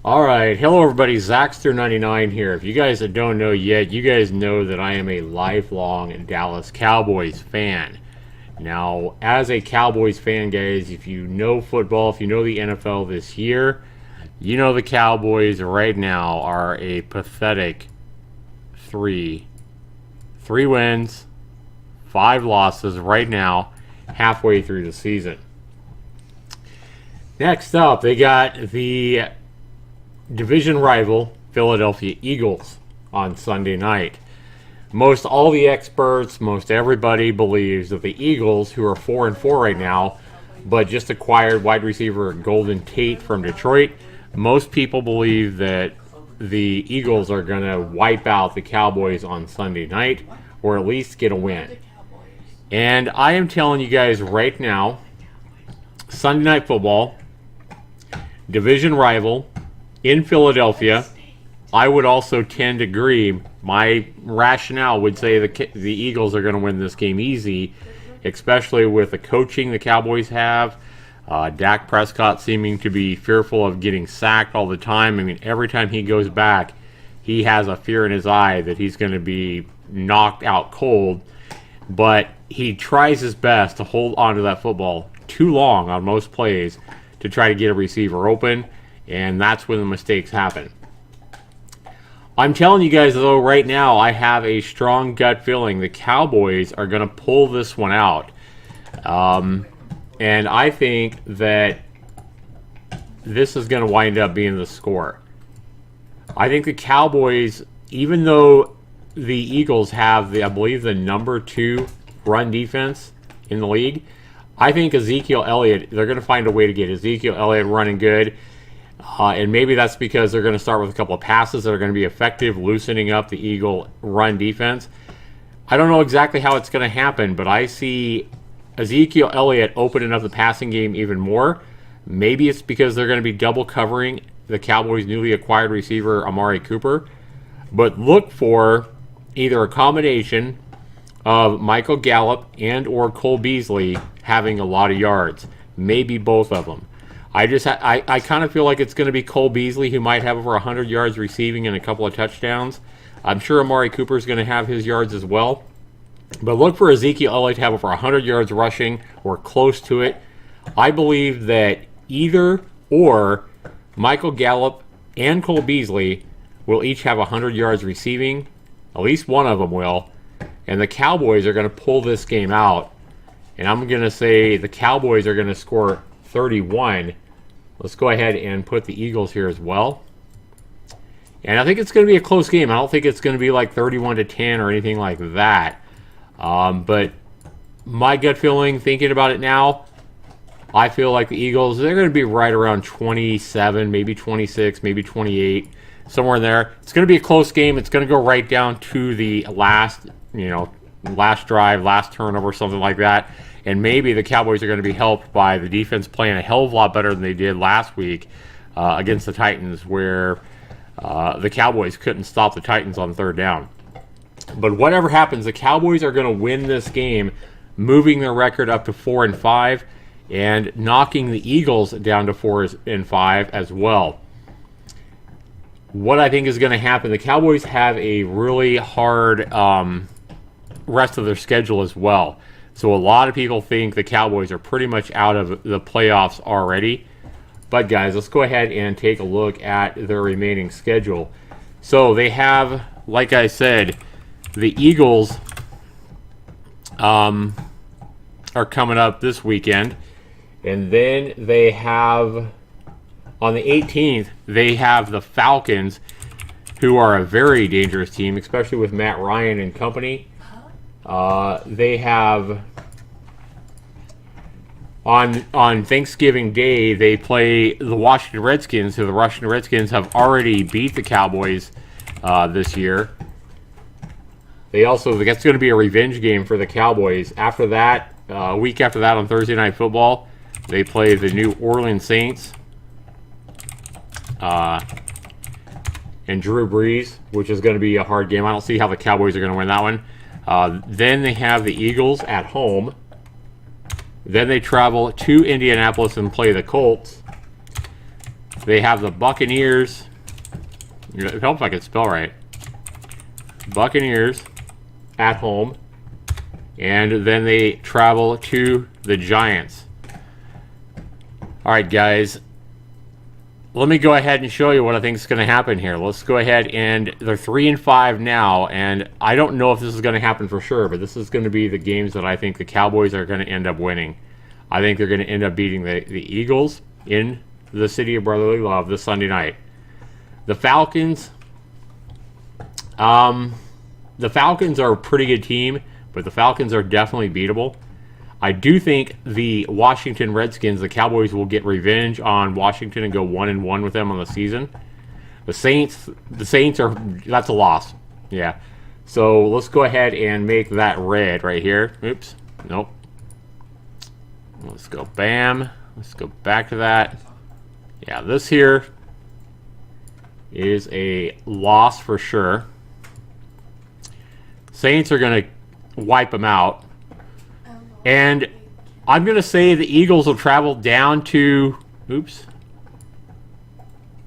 Alright, hello everybody, Zaxtor99 here. If you guys that don't know yet, you guys know that I am a lifelong Dallas Cowboys fan. Now, as a Cowboys fan, guys, if you know football, if you know the NFL this year, you know the Cowboys right now are a pathetic three wins, 5 losses right now, halfway through the season. Next up, they got the division rival Philadelphia Eagles on Sunday night. Most all the experts, most everybody believes that the Eagles, who are 4-4 right now, but just acquired wide receiver Golden Tate from Detroit, most people believe that the Eagles are going to wipe out the Cowboys on Sunday night, or at least get a win. And I am telling you guys right now, Sunday Night Football, division rival in Philadelphia, I would also tend to agree. My rationale would say the Eagles are going to win this game easy, especially with the coaching the Cowboys have. Dak Prescott seeming to be fearful of getting sacked all the time. I mean, every time he goes back, he has a fear in his eye that he's going to be knocked out cold. But he tries his best to hold on to that football too long on most plays to try to get a receiver open. And that's when the mistakes happen. I'm telling you guys, though, right now, I have a strong gut feeling the Cowboys are going to pull this one out. And I think that this is going to wind up being the score. I think the Cowboys, even though the Eagles have, I believe, the number 2 run defense in the league, I think Ezekiel Elliott, they're going to find a way to get Ezekiel Elliott running good. And maybe that's because they're going to start with a couple of passes that are going to be effective, loosening up the Eagle run defense. I don't know exactly how it's going to happen, but I see Ezekiel Elliott opening up the passing game even more. Maybe it's because they're going to be double covering the Cowboys' newly acquired receiver, Amari Cooper. But look for either a combination of Michael Gallup and or Cole Beasley having a lot of yards. Maybe both of them. I kind of feel like it's going to be Cole Beasley who might have over 100 yards receiving and a couple of touchdowns. I'm sure Amari Cooper is going to have his yards as well. But look for Ezekiel Elliott to have over 100 yards rushing or close to it. I believe that either or Michael Gallup and Cole Beasley will each have 100 yards receiving. At least one of them will. And the Cowboys are going to pull this game out. And I'm going to say the Cowboys are going to score 31. Let's go ahead and put the Eagles here as well. And I think it's going to be a close game. I don't think it's going to be like 31-10 or anything like that. But my gut feeling, thinking about it now, I feel like the Eagles, they're going to be right around 27, maybe 26, maybe 28, somewhere in there. It's going to be a close game. It's going to go right down to the last drive, last turnover, something like that. And maybe the Cowboys are going to be helped by the defense playing a hell of a lot better than they did last week against the Titans, where the Cowboys couldn't stop the Titans on third down. But whatever happens, the Cowboys are going to win this game, moving their record up to 4-5 and knocking the Eagles down to 4-5 as well. What I think is going to happen, the Cowboys have a really hard rest of their schedule as well. So a lot of people think the Cowboys are pretty much out of the playoffs already. But guys, let's go ahead and take a look at their remaining schedule. So they have, like I said, the Eagles are coming up this weekend. And then they have, on the 18th, they have the Falcons, who are a very dangerous team, especially with Matt Ryan and company. They have, on Thanksgiving Day, they play the Washington Redskins, who the Washington Redskins have already beat the Cowboys this year. That's going to be a revenge game for the Cowboys. After that, a week after that on Thursday Night Football, they play the New Orleans Saints and Drew Brees, which is going to be a hard game. I don't see how the Cowboys are going to win that one. Then they have the Eagles at home. Then they travel to Indianapolis and play the Colts. They have the Buccaneers. It helps if I can spell right. Buccaneers at home. And then they travel to the Giants. All right, guys. Let me go ahead and show you what I think is going to happen here. Let's go ahead, and they're 3-5 now, and I don't know if this is going to happen for sure, but this is going to be the games that I think the Cowboys are going to end up winning. I think they're going to end up beating the Eagles in the City of Brotherly Love this Sunday night. The Falcons, are a pretty good team, but the Falcons are definitely beatable. I do think the Washington Redskins, the Cowboys, will get revenge on Washington and go 1-1 with them on the season. The Saints that's a loss. Yeah. So let's go ahead and make that red right here. Oops. Nope. Let's go bam. Let's go back to that. Yeah, this here is a loss for sure. Saints are going to wipe them out. And I'm going to say the Eagles will travel down to... Oops.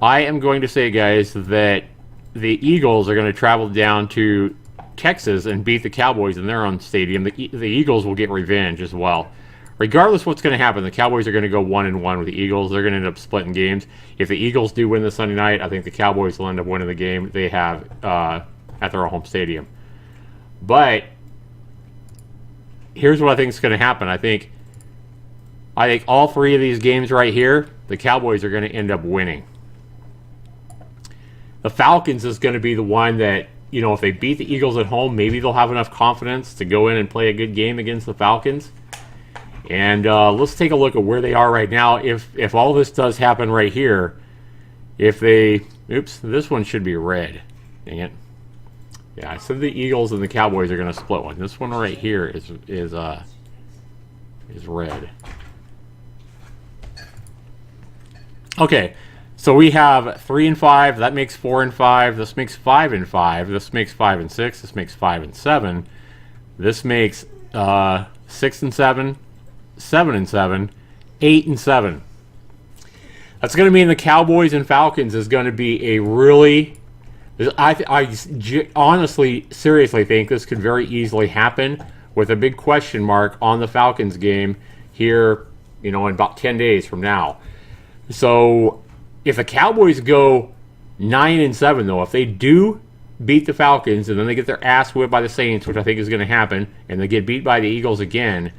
I am going to say, guys, that the Eagles are going to travel down to Texas and beat the Cowboys in their own stadium. The Eagles will get revenge as well. Regardless of what's going to happen, the Cowboys are going to go 1-1 with the Eagles. They're going to end up splitting games. If the Eagles do win this Sunday night, I think the Cowboys will end up winning the game they have at their home stadium. But here's what I think is going to happen. I think all three of these games right here, the Cowboys are going to end up winning. The Falcons is going to be the one that, you know, if they beat the Eagles at home, maybe they'll have enough confidence to go in and play a good game against the Falcons. And let's take a look at where they are right now. If all this does happen right here, if they... Oops, this one should be red. Dang it. Yeah, I said the Eagles and the Cowboys are going to split one. This one right here is red. Okay, so we have 3-5. That makes 4-5. This makes 5-5. This makes 5-6. This makes 5-7. This makes 6-7, 7-7, 8-7. That's going to mean the Cowboys and Falcons is going to be a really... I honestly, seriously think this could very easily happen with a big question mark on the Falcons game here, you know, in about 10 days from now. So if the Cowboys go 9-7, though, if they do beat the Falcons and then they get their ass whipped by the Saints, which I think is going to happen, and they get beat by the Eagles again,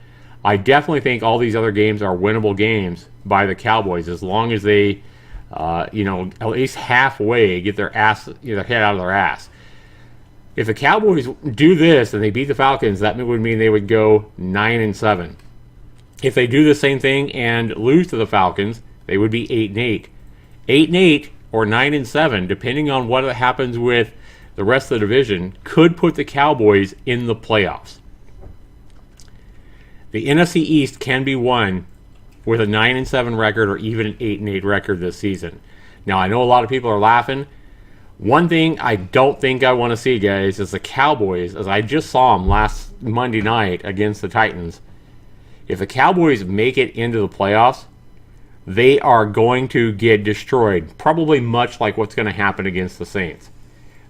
I definitely think all these other games are winnable games by the Cowboys as long as they... you know, at least halfway get their head out of their ass. If the Cowboys do this and they beat the Falcons, that would mean they would go 9-7. If they do the same thing and lose to the Falcons, they would be 8-8. 8-8 or 9-7, depending on what happens with the rest of the division, could put the Cowboys in the playoffs. The NFC East can be won with a 9-7 record or even an 8-8 record this season. Now, I know a lot of people are laughing. One thing I don't think I want to see, guys, is the Cowboys, as I just saw them last Monday night against the Titans. If the Cowboys make it into the playoffs, they are going to get destroyed, probably much like what's going to happen against the Saints.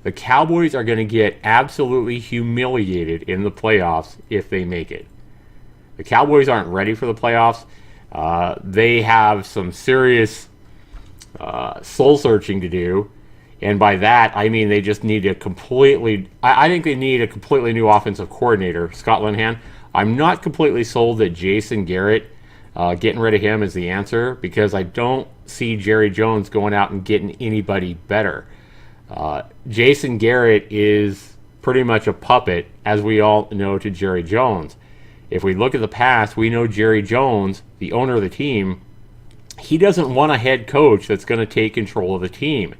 The Cowboys are going to get absolutely humiliated in the playoffs if they make it. The Cowboys aren't ready for the playoffs. They have some serious soul searching to do, and by that I mean they just need a completely... I think they need a completely new offensive coordinator, Scott Linehan. I'm not completely sold that Jason Garrett, getting rid of him is the answer, because I don't see Jerry Jones going out and getting anybody better. Jason Garrett is pretty much a puppet, as we all know, to Jerry Jones. If we look at the past, we know Jerry Jones, the owner of the team, he doesn't want a head coach that's going to take control of the team.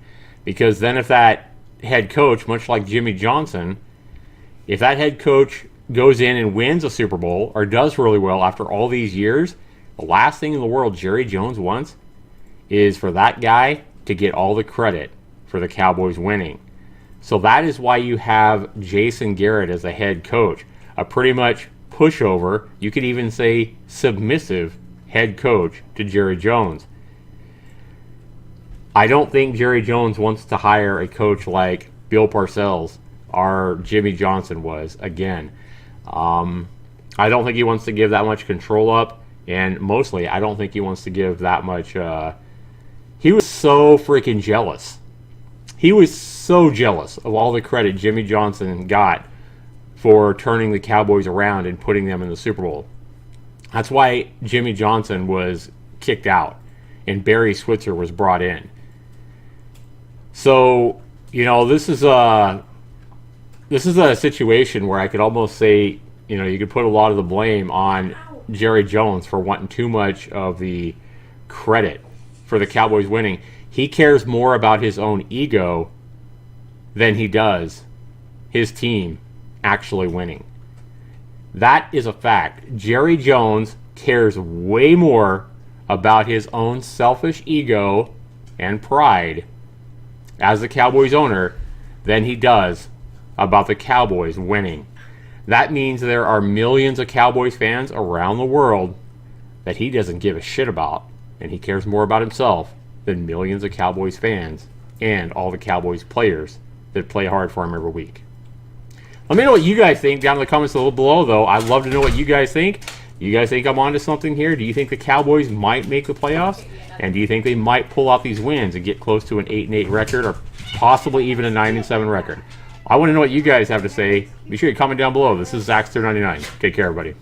Because then if that head coach, much like Jimmy Johnson, if that head coach goes in and wins a Super Bowl or does really well after all these years, the last thing in the world Jerry Jones wants is for that guy to get all the credit for the Cowboys winning. So that is why you have Jason Garrett as a head coach, a pretty much pushover, you could even say submissive head coach to Jerry Jones. I don't think Jerry Jones wants to hire a coach like Bill Parcells or Jimmy Johnson was again. I don't think he wants to give that much control up, and mostly I don't think he wants to give that much. He was so freaking jealous. He was so jealous of all the credit Jimmy Johnson got for turning the Cowboys around and putting them in the Super Bowl. That's why Jimmy Johnson was kicked out and Barry Switzer was brought in. So, you know, this is a situation where I could almost say, you know, you could put a lot of the blame on Jerry Jones for wanting too much of the credit for the Cowboys winning. He cares more about his own ego than he does his team actually winning. That is a fact. Jerry Jones cares way more about his own selfish ego and pride as the Cowboys owner than he does about the Cowboys winning. That means there are millions of Cowboys fans around the world that he doesn't give a shit about, and he cares more about himself than millions of Cowboys fans and all the Cowboys players that play hard for him every week. Let me know what you guys think down in the comments a little below, though. I'd love to know what you guys think. You guys think I'm onto something here? Do you think the Cowboys might make the playoffs? And do you think they might pull out these wins and get close to an 8-8 record or possibly even a 9-7 record? I want to know what you guys have to say. Be sure to comment down below. This is Zaxtor99. Take care, everybody.